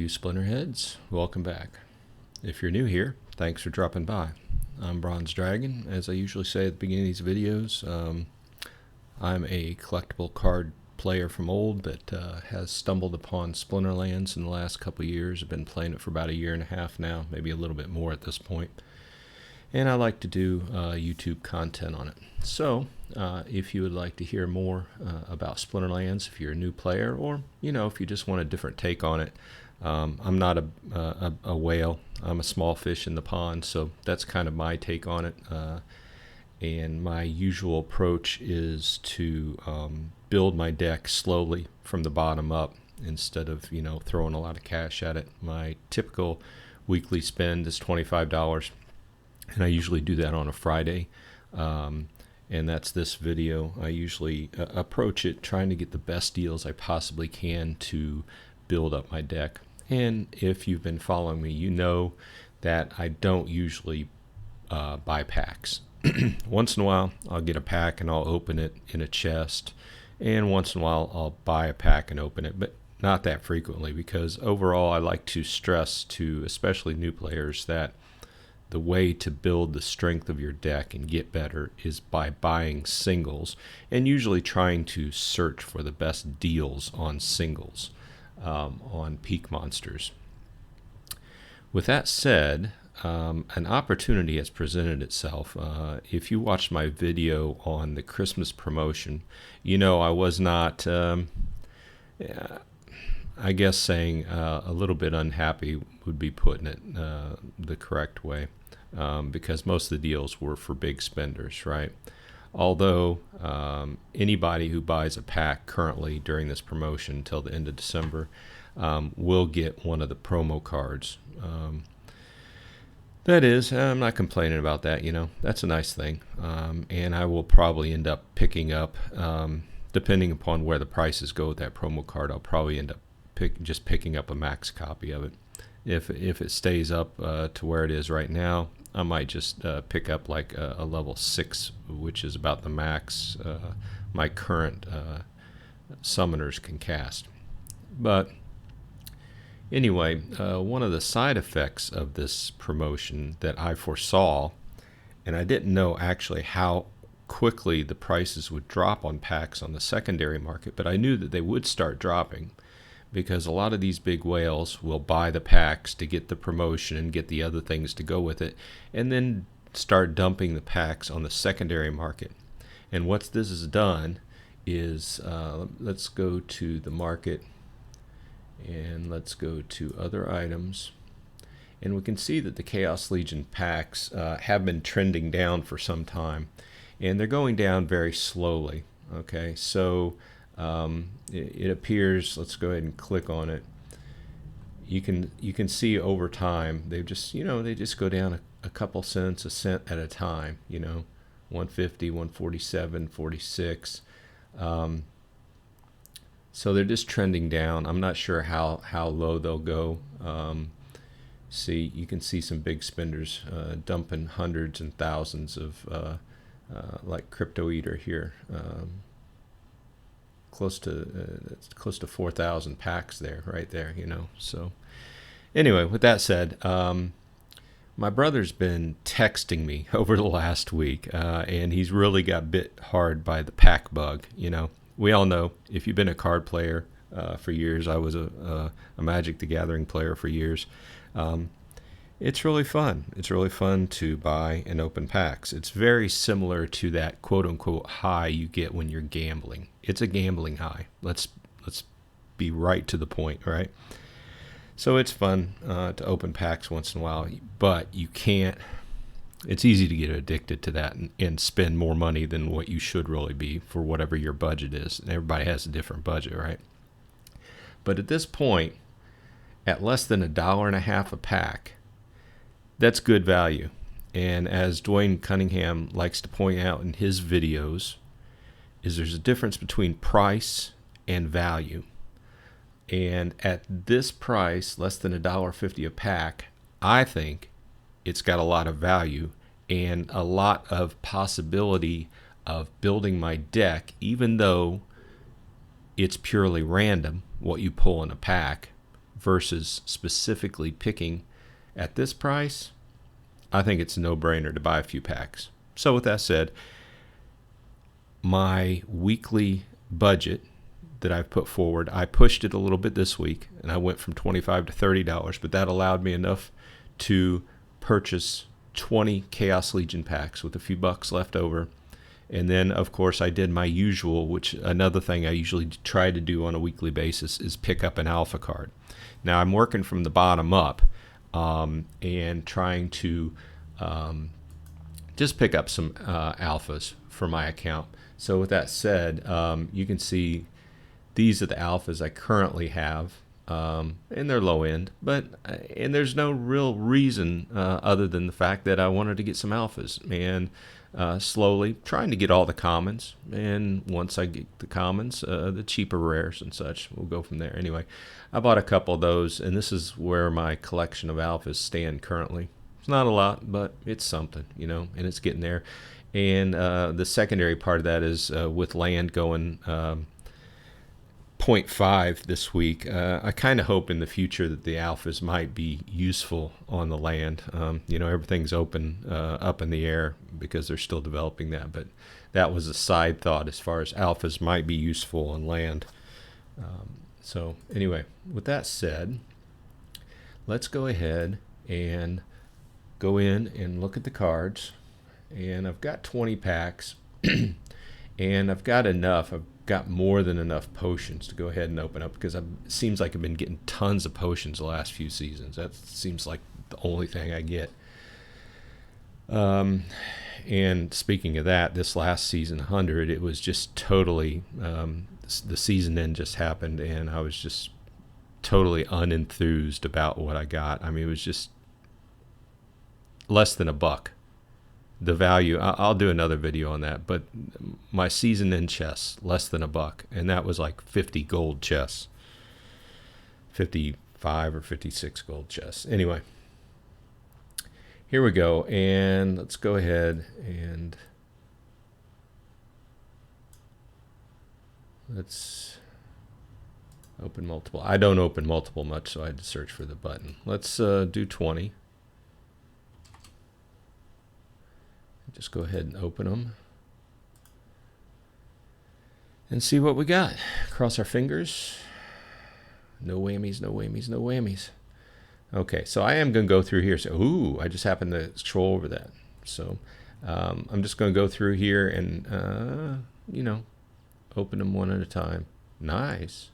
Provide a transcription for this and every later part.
you Splinterheads, welcome back. If you're new here, thanks for dropping by. I'm Bronze Dragon. As I usually say at the beginning of these videos, I'm a collectible card player from old that has stumbled upon Splinterlands in the last couple of years. I've been playing it for about a year and a half now, maybe a little bit more at this point. And I like to do YouTube content on it. So if you would like to hear more about Splinterlands, if you're a new player, or if you just want a different take on it, I'm not a whale. I'm a small fish in the pond, so that's kind of my take on it. And my usual approach is to build my deck slowly from the bottom up instead of throwing a lot of cash at it. My typical weekly spend is $25. And I usually do that on a Friday, and that's this video. I usually approach it trying to get the best deals I possibly can to build up my deck. And if you've been following me, you know that I don't usually buy packs. Once in a while, I'll get a pack and I'll open it in a chest, and once in a while, I'll buy a pack and open it, but not that frequently, because overall, I like to stress to especially new players that the way to build the strength of your deck and get better is by buying singles, and usually trying to search for the best deals on singles on peak monsters. With that said, an opportunity has presented itself. If you watched my video on the Christmas promotion, I was not, I guess saying a little bit unhappy would be putting it the correct way. Because most of the deals were for big spenders, right? Although anybody who buys a pack currently during this promotion until the end of December will get one of the promo cards. That is, I'm not complaining about that, that's a nice thing. And I will probably end up picking up, depending upon where the prices go with that promo card, I'll probably end up just picking up a max copy of it. If it stays up to where it is right now, I might just pick up like a level 6, which is about the max my current summoners can cast. But anyway, one of the side effects of this promotion that I foresaw, and I didn't know actually how quickly the prices would drop on packs on the secondary market, but I knew that they would start dropping, because a lot of these big whales will buy the packs to get the promotion and get the other things to go with it, and then start dumping the packs on the secondary market. And what this has done is, let's go to the market, and let's go to other items, and we can see that the Chaos Legion packs have been trending down for some time, and they're going down very slowly. Okay, so it appears, let's go ahead and click on it. You can see over time they've just they just go down a couple cents, a cent at a time. 150, 147, 46. So they're just trending down. I'm not sure how low they'll go. See, you can see some big spenders dumping hundreds and thousands of like Crypto Eater here. Close to 4,000 packs there, right there, So anyway, with that said, my brother's been texting me over the last week, and he's really got bit hard by the pack bug. We all know, if you've been a card player for years, I was a Magic the Gathering player for years. It's really fun. It's really fun to buy and open packs. It's very similar to that quote-unquote high you get when you're gambling. It's a gambling high. Let's be right to the point, right? So it's fun to open packs once in a while, but you can't. It's easy to get addicted to that and spend more money than what you should really be for whatever your budget is. Everybody has a different budget, right? But at this point, at less than $1.50 a pack, that's good value. And as Dwayne Cunningham likes to point out in his videos, is there's a difference between price and value. And at this price, less than $1.50 a pack, I think it's got a lot of value and a lot of possibility of building my deck, even though it's purely random what you pull in a pack, versus specifically picking at this price, I think it's a no-brainer to buy a few packs. So with that said, my weekly budget that I've put forward, I pushed it a little bit this week, and I went from $25 to $30, but that allowed me enough to purchase 20 Chaos Legion packs with a few bucks left over. And then, of course, I did my usual, which another thing I usually try to do on a weekly basis is pick up an alpha card. Now, I'm working from the bottom up and trying to just pick up some alphas for my account. So with that said, you can see these are the alphas I currently have, and they're low end, and there's no real reason other than the fact that I wanted to get some alphas, and slowly trying to get all the commons, and once I get the commons, the cheaper rares and such, we'll go from there. Anyway, I bought a couple of those, and this is where my collection of alphas stand currently. It's not a lot, but it's something, and it's getting there. And the secondary part of that is with land going 0.5 this week, I kind of hope in the future that the alphas might be useful on the land. Everything's open up in the air because they're still developing that, but that was a side thought as far as alphas might be useful on land. So anyway, with that said, let's go ahead and go in and look at the cards. And I've got 20 packs and I've got enough. I've got more than enough potions to go ahead and open up because it seems like I've been getting tons of potions the last few seasons. That seems like the only thing I get. And speaking of that, this last season 100, it was just totally, the season end just happened and I was just totally unenthused about what I got. I mean, it was just less than $1. The value, I'll do another video on that, but my season end chests, less than $1, and that was like 50 gold chests, 55 or 56 gold chests. Anyway, here we go, and let's go ahead and let's open multiple. I don't open multiple much, so I had to search for the button. Let's do 20. Just go ahead and open them and see what we got. Cross our fingers. No whammies, no whammies, no whammies. Okay, so I am going to go through here. So, ooh, I just happened to scroll over that. So I'm just going to go through here and, open them one at a time. Nice.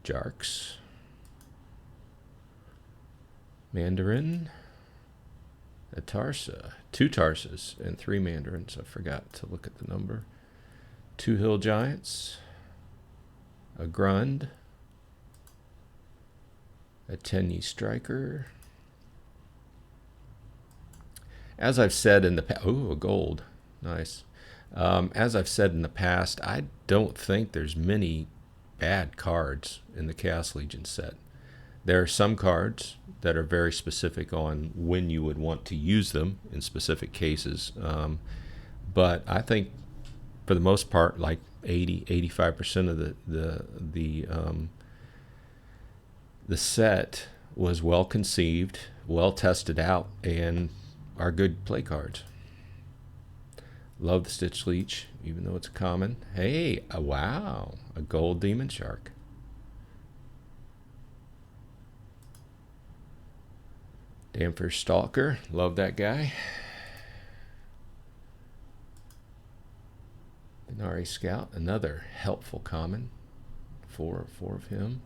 Jarks. Mandarin. A Tarsa, 2 Tarsas, and 3 Mandarins. I forgot to look at the number. 2 Hill Giants, a Grund, a Tenyi Striker. As I've said in the past, oh, a gold, nice. As I've said in the past, I don't think there's many bad cards in the Chaos Legion set. There are some cards that are very specific on when you would want to use them in specific cases. But I think for the most part, like 85% of the set was well conceived, well tested out, and are good play cards. Love the Stitch Leech, even though it's a common. Hey, wow, a gold Demon Shark. Damper Stalker, love that guy. Venari Scout, another helpful common. Four of him.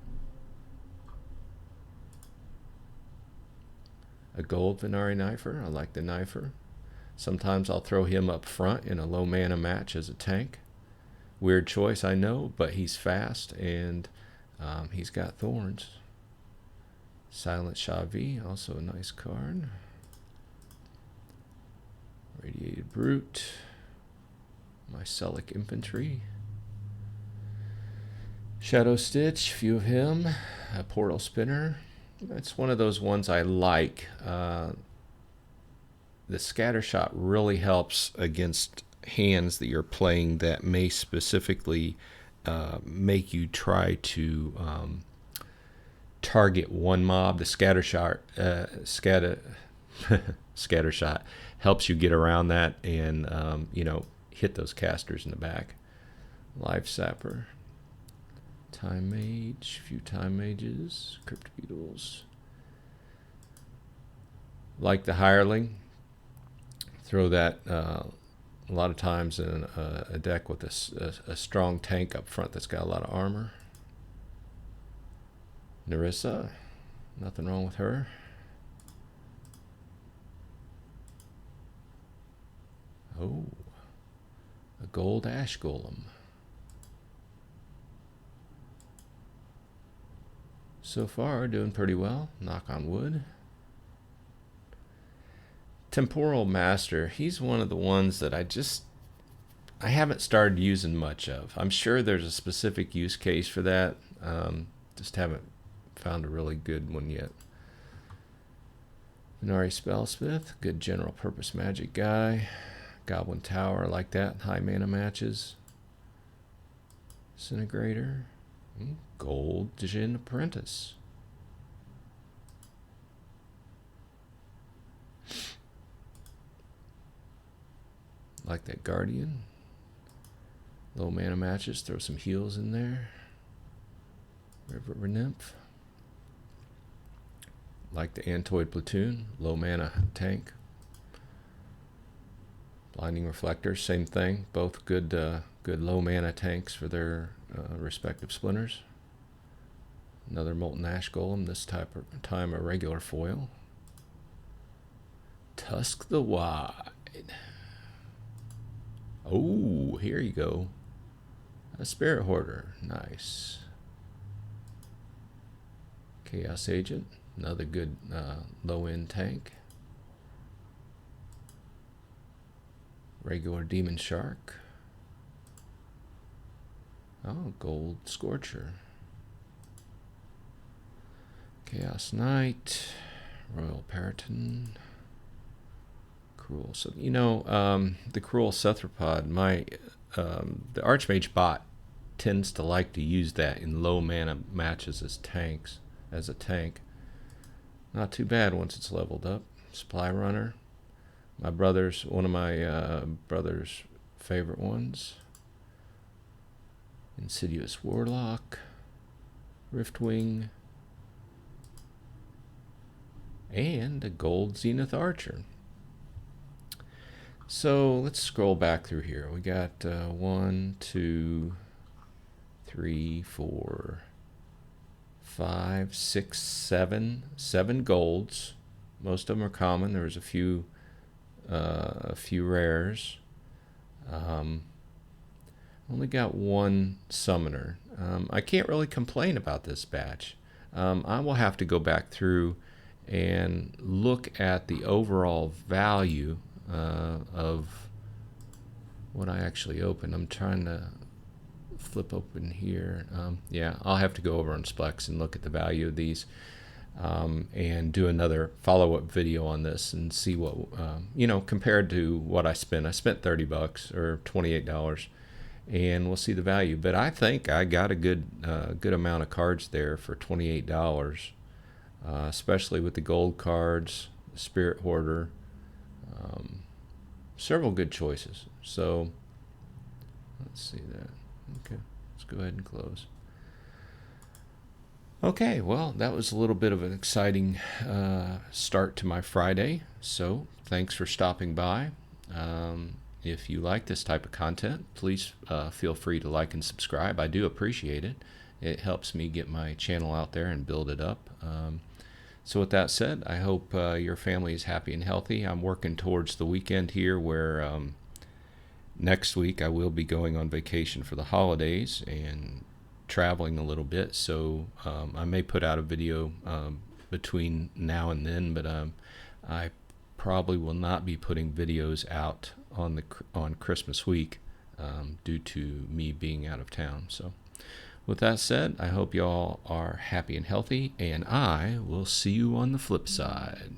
A gold Venari Knifer, I like the Knifer. Sometimes I'll throw him up front in a low mana match as a tank. Weird choice, I know, but he's fast and he's got thorns. Silent Shavi, also a nice card. Radiated Brute. Mycelic Infantry. Shadow Stitch, few of him. A Portal Spinner. It's one of those ones I like. The Scatter Shot really helps against hands that you're playing that may specifically make you try to target one mob. The scatter shot, scatter shot helps you get around that and you know, hit those casters in the back. Life Sapper, Time Mage, few Time Mages, Crypt Beetles. Like the Hireling, throw that a lot of times in a deck with a strong tank up front that's got a lot of armor. Nerissa, nothing wrong with her. Oh, a gold ash golem. So far, doing pretty well, knock on wood. Temporal Master, he's one of the ones that I haven't started using much of. I'm sure there's a specific use case for that. Just haven't found a really good one yet. Minari Spellsmith, good general purpose magic guy. Goblin Tower, I like that, high mana matches. Disintegrator, Gold Djinn Apprentice. Like that Guardian. Low mana matches, throw some heals in there. River Nymph. Like the Antoid Platoon, low mana tank. Blinding Reflector, same thing. Both good low mana tanks for their respective splinters. Another Molten Ash Golem, this time a regular foil. Tusk the Wide. Oh, here you go. A Spirit Hoarder, nice. Chaos Agent, another good low-end tank. Regular Demon Shark. Oh, Gold Scorcher. Chaos Knight. Royal Periton. Cruel. So, you know, the Cruel Cephalopod, the Archmage bot tends to like to use that in low mana matches as tanks, as a tank. Not too bad once it's leveled up. Supply Runner. One of my brother's favorite ones. Insidious Warlock. Riftwing. And a Gold Zenith Archer. So let's scroll back through here. We got 1, 2, 3, 4, 5, 6, 7 golds. Most of them are common. There's a few rares. Only got one summoner. I can't really complain about this batch. I will have to go back through and look at the overall value of what I actually opened. I'm trying to flip open here. Yeah, I'll have to go over on Splex and look at the value of these and do another follow-up video on this and see what, you know, compared to what I spent. I spent $30 or $28, and we'll see the value. But I think I got a good amount of cards there for $28, especially with the gold cards, the Spirit Hoarder. Several good choices. So let's see that. Okay, let's go ahead and close. Okay, well, that was a little bit of an exciting start to my Friday. So thanks for stopping by. If you like this type of content, please feel free to like and subscribe. I do appreciate it. It helps me get my channel out there and build it up. So with that said, I hope your family is happy and healthy. I'm working towards the weekend here where next week I will be going on vacation for the holidays and traveling a little bit. So I may put out a video between now and then, but I probably will not be putting videos out on Christmas week due to me being out of town. So with that said, I hope you all are happy and healthy, and I will see you on the flip side.